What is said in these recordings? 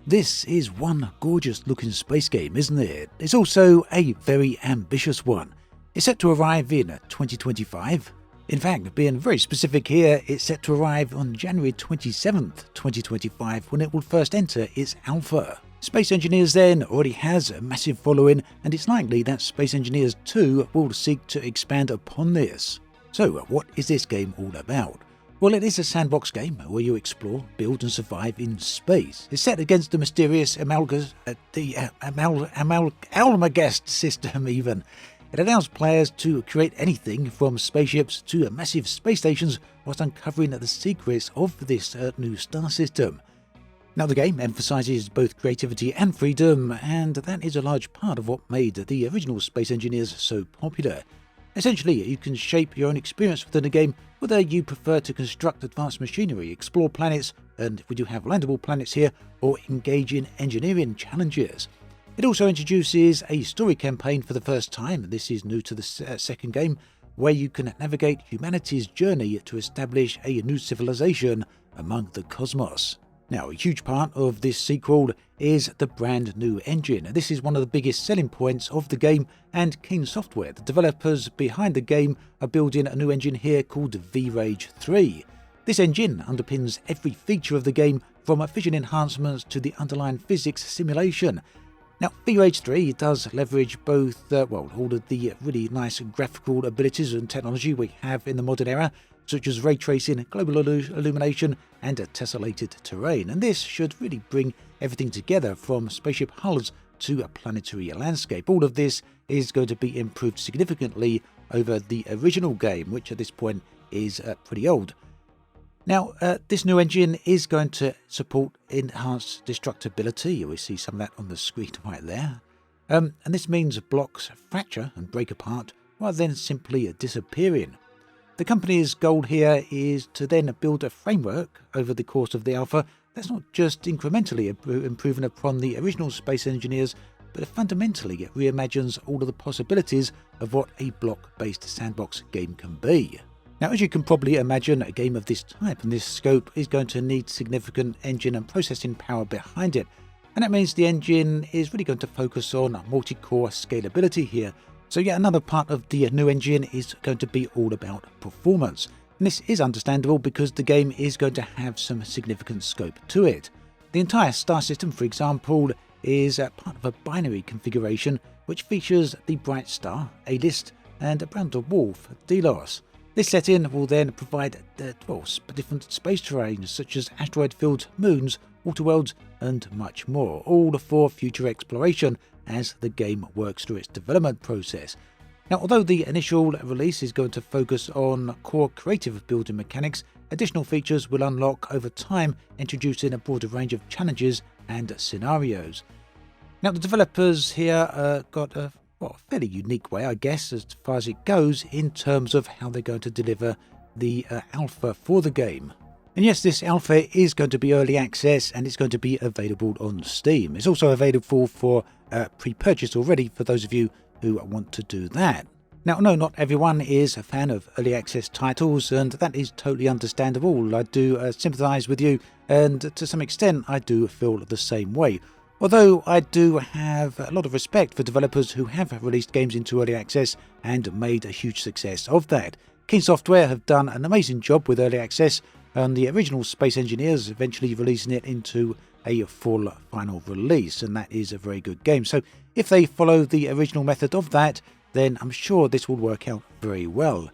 This is one gorgeous looking space game, isn't it? It's also a very ambitious one. It's set to arrive in 2025. In fact, being very specific here, it's set to arrive on January 27th, 2025 when it will first enter its alpha. Space Engineers then already has a massive following, and it's likely that Space Engineers 2 will seek to expand upon this. So what is this game all about? Well, it is a sandbox game where you explore, build and survive in space. It's set against the mysterious Almagest system even. It allows players to create anything from spaceships to massive space stations whilst uncovering the secrets of this new star system. Now, the game emphasises both creativity and freedom, and that is a large part of what made the original Space Engineers so popular. Essentially, you can shape your own experience within the game, whether you prefer to construct advanced machinery, explore planets, and we do have landable planets here, or engage in engineering challenges. It also introduces a story campaign for the first time. This is new to the second game, where you can navigate humanity's journey to establish a new civilization among the cosmos. Now, a huge part of this sequel is the brand new engine. This is one of the biggest selling points of the game, and Keen Software, the developers behind the game, are building a new engine here called V-Rage 3. This engine underpins every feature of the game, from fission enhancements to the underlying physics simulation. Now, V-Rage 3 does leverage both, all of the really nice graphical abilities and technology we have in the modern era, such as ray tracing, global illumination, and a tessellated terrain. And this should really bring everything together from spaceship hulls to a planetary landscape. All of this is going to be improved significantly over the original game, which at this point is pretty old. Now, this new engine is going to support enhanced destructibility. We see some of that on the screen right there. And this means blocks fracture and break apart rather than simply disappearing. The company's goal here is to then build a framework over the course of the alpha that's not just incrementally improving upon the original Space Engineers, but fundamentally it reimagines all of the possibilities of what a block-based sandbox game can be. Now, as you can probably imagine, a game of this type and this scope is going to need significant engine and processing power behind it, and that means the engine is really going to focus on multi-core scalability here. So yeah, another part of the new engine is going to be all about performance. And this is understandable because the game is going to have some significant scope to it. The entire star system, for example, is part of a binary configuration which features the Bright Star, A-List, and Brown Dwarf, Delos. This setting will then provide different space terrains such as asteroid fields, moons, water worlds, and much more, all for future exploration as the game works through its development process. Now, although the initial release is going to focus on core creative building mechanics, additional features will unlock over time, introducing a broader range of challenges and scenarios. Now, the developers here got a fairly unique way, I guess, as far as it goes, in terms of how they're going to deliver the alpha for the game. And yes, this alpha is going to be early access and it's going to be available on Steam. It's also available for pre-purchase already for those of you who want to do that. Now, no, not everyone is a fan of early access titles, and that is totally understandable. I do sympathise with you, and to some extent I do feel the same way. Although I do have a lot of respect for developers who have released games into early access and made a huge success of that. Keen Software have done an amazing job with early access, and the original Space Engineers eventually releasing it into a full final release, and that is a very good game. So if they follow the original method of that, then I'm sure this will work out very well.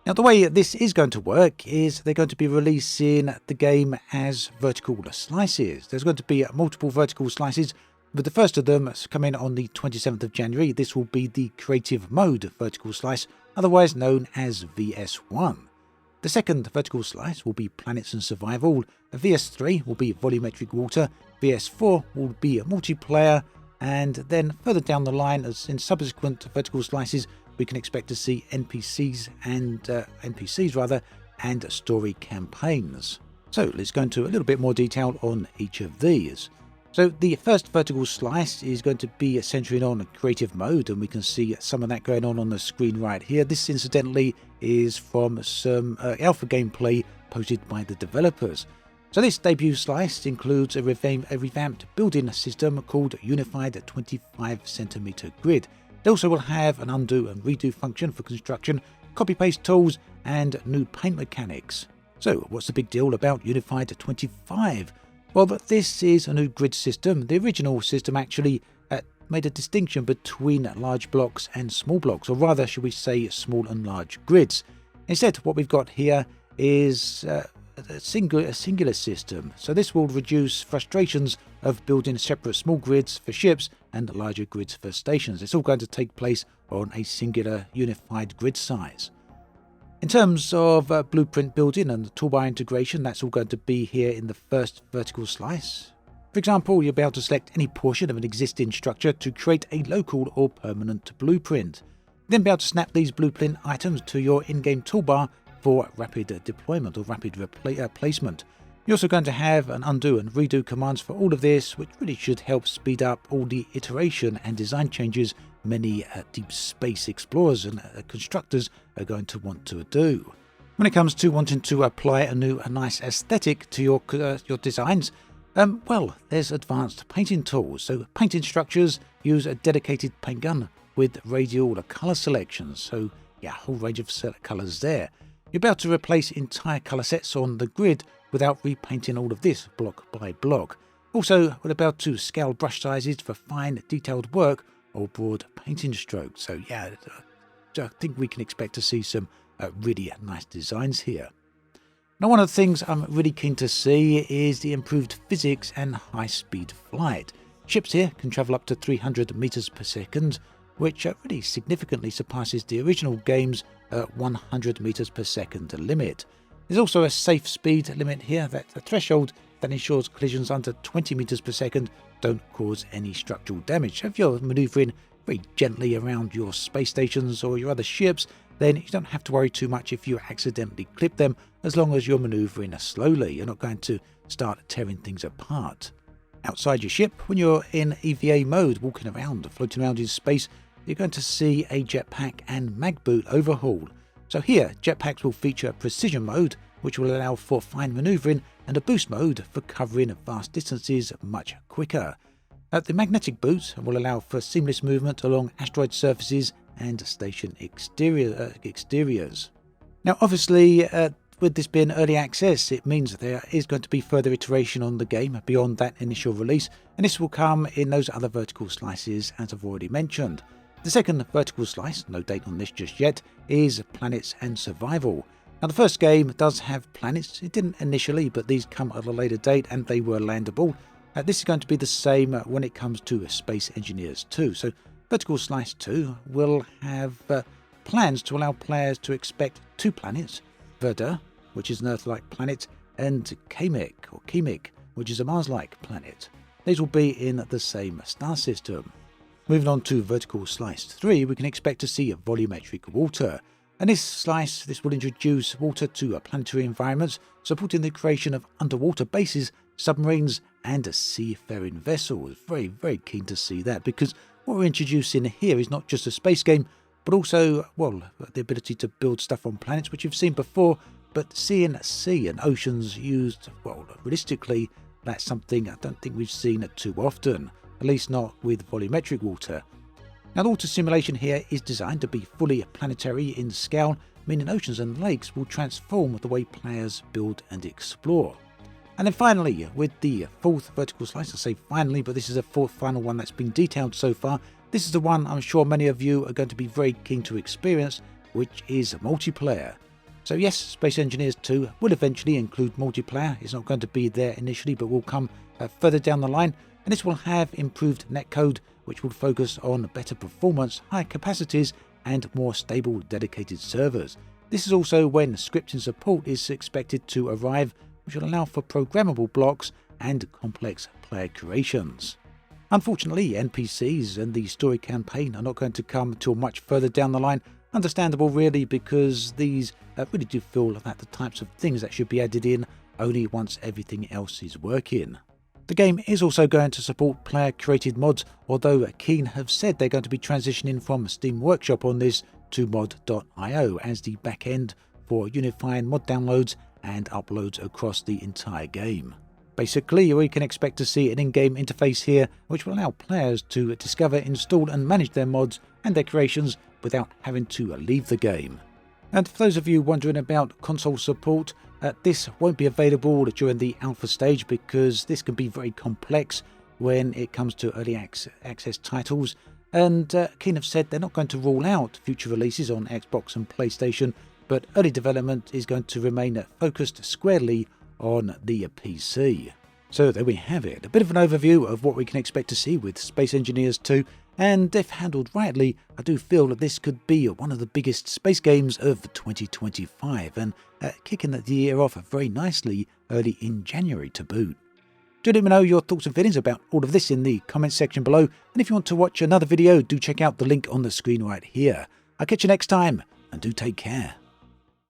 Now, the way this is going to work is they're going to be releasing the game as vertical slices. There's going to be multiple vertical slices, with the first of them coming on the 27th of January. This will be the Creative Mode vertical slice, otherwise known as VS1. The second vertical slice will be Planets and Survival, VS3 will be Volumetric Water, VS4 will be Multiplayer, and then further down the line, as in subsequent vertical slices, we can expect to see NPCs and story campaigns. So let's go into a little bit more detail on each of these. So the first vertical slice is going to be centering on creative mode, and we can see some of that going on the screen right here. This incidentally is from some alpha gameplay posted by the developers. So this debut slice includes a revamped building system called Unified 25cm Grid. They also will have an undo and redo function for construction, copy-paste tools, and new paint mechanics. So what's the big deal about Unified 25? Well, this is a new grid system. The original system actually made a distinction between large blocks and small blocks, or rather, should we say, small and large grids. Instead, what we've got here is a singular system. So this will reduce frustrations of building separate small grids for ships and larger grids for stations. It's all going to take place on a singular unified grid size. In terms of blueprint building and the toolbar integration, that's all going to be here in the first vertical slice. For example, you'll be able to select any portion of an existing structure to create a local or permanent blueprint. Then be able to snap these blueprint items to your in-game toolbar for rapid deployment or rapid placement. You're also going to have an undo and redo commands for all of this, which really should help speed up all the iteration and design changes many deep space explorers and constructors are going to want to do. When it comes to wanting to apply a nice aesthetic to your designs, well, there's advanced painting tools. So painting structures use a dedicated paint gun with radial colour selections. So yeah, a whole range of colours there. You'll be able to replace entire colour sets on the grid without repainting all of this block by block. Also, we're able to scale brush sizes for fine detailed work or broad painting strokes. So yeah, I think we can expect to see some really nice designs here. Now, one of the things I'm really keen to see is the improved physics and high-speed flight. Ships here can travel up to 300 meters per second, which really significantly surpasses the original game's 100 meters per second limit. There's also a safe speed limit here, that's a threshold that ensures collisions under 20 meters per second don't cause any structural damage. So if you're maneuvering very gently around your space stations or your other ships, then you don't have to worry too much if you accidentally clip them, as long as you're maneuvering slowly. You're not going to start tearing things apart. Outside your ship, when you're in EVA mode, walking around, floating around in space, you're going to see a jetpack and mag boot overhaul. So here, jetpacks will feature precision mode, which will allow for fine maneuvering, and a boost mode for covering vast distances much quicker. The magnetic boots will allow for seamless movement along asteroid surfaces and station exteriors. Now, obviously, with this being early access, it means there is going to be further iteration on the game beyond that initial release, and this will come in those other vertical slices as I've already mentioned. The second vertical slice, no date on this just yet, is Planets and Survival. Now, the first game does have planets. It didn't initially, but these come at a later date and they were landable. This is going to be the same when it comes to Space Engineers 2. So Vertical Slice 2 will have plans to allow players to expect 2 planets, Verda, which is an Earth-like planet, and Kamek, which is a Mars-like planet. These will be in the same star system. Moving on to Vertical Slice 3, we can expect to see volumetric water. And this will introduce water to planetary environments, supporting the creation of underwater bases, submarines, and seafaring vessels. Very, very keen to see that, because what we're introducing here is not just a space game, but also, well, the ability to build stuff on planets, which you've seen before, but seeing sea and oceans used, well, realistically, that's something I don't think we've seen too often, at least not with volumetric water. Now, the water simulation here is designed to be fully planetary in scale, meaning oceans and lakes will transform the way players build and explore. And then finally, with the fourth vertical slice, I say finally, but this is the fourth final one that's been detailed so far. This is the one I'm sure many of you are going to be very keen to experience, which is multiplayer. So yes, Space Engineers 2 will eventually include multiplayer. It's not going to be there initially, but will come further down the line. And this will have improved netcode, which will focus on better performance, higher capacities, and more stable dedicated servers. This is also when scripting support is expected to arrive, which will allow for programmable blocks and complex player creations. Unfortunately, NPCs and the story campaign are not going to come till much further down the line. Understandable really, because these really do feel like the types of things that should be added in only once everything else is working. The game is also going to support player-created mods, although Keen have said they're going to be transitioning from Steam Workshop on this to mod.io as the back-end for unifying mod downloads and uploads across the entire game. Basically, we can expect to see an in-game interface here which will allow players to discover, install and manage their mods and their creations without having to leave the game. And for those of you wondering about console support, this won't be available during the alpha stage because this can be very complex when it comes to early access titles, and Keen have said they're not going to rule out future releases on Xbox and PlayStation, but early development is going to remain focused squarely on the PC. So there we have it, a bit of an overview of what we can expect to see with Space Engineers 2, and if handled rightly, I do feel that this could be one of the biggest space games of 2025, and kicking the year off very nicely early in January to boot. Do let me know your thoughts and feelings about all of this in the comments section below, and if you want to watch another video, do check out the link on the screen right here. I'll catch you next time, and do take care.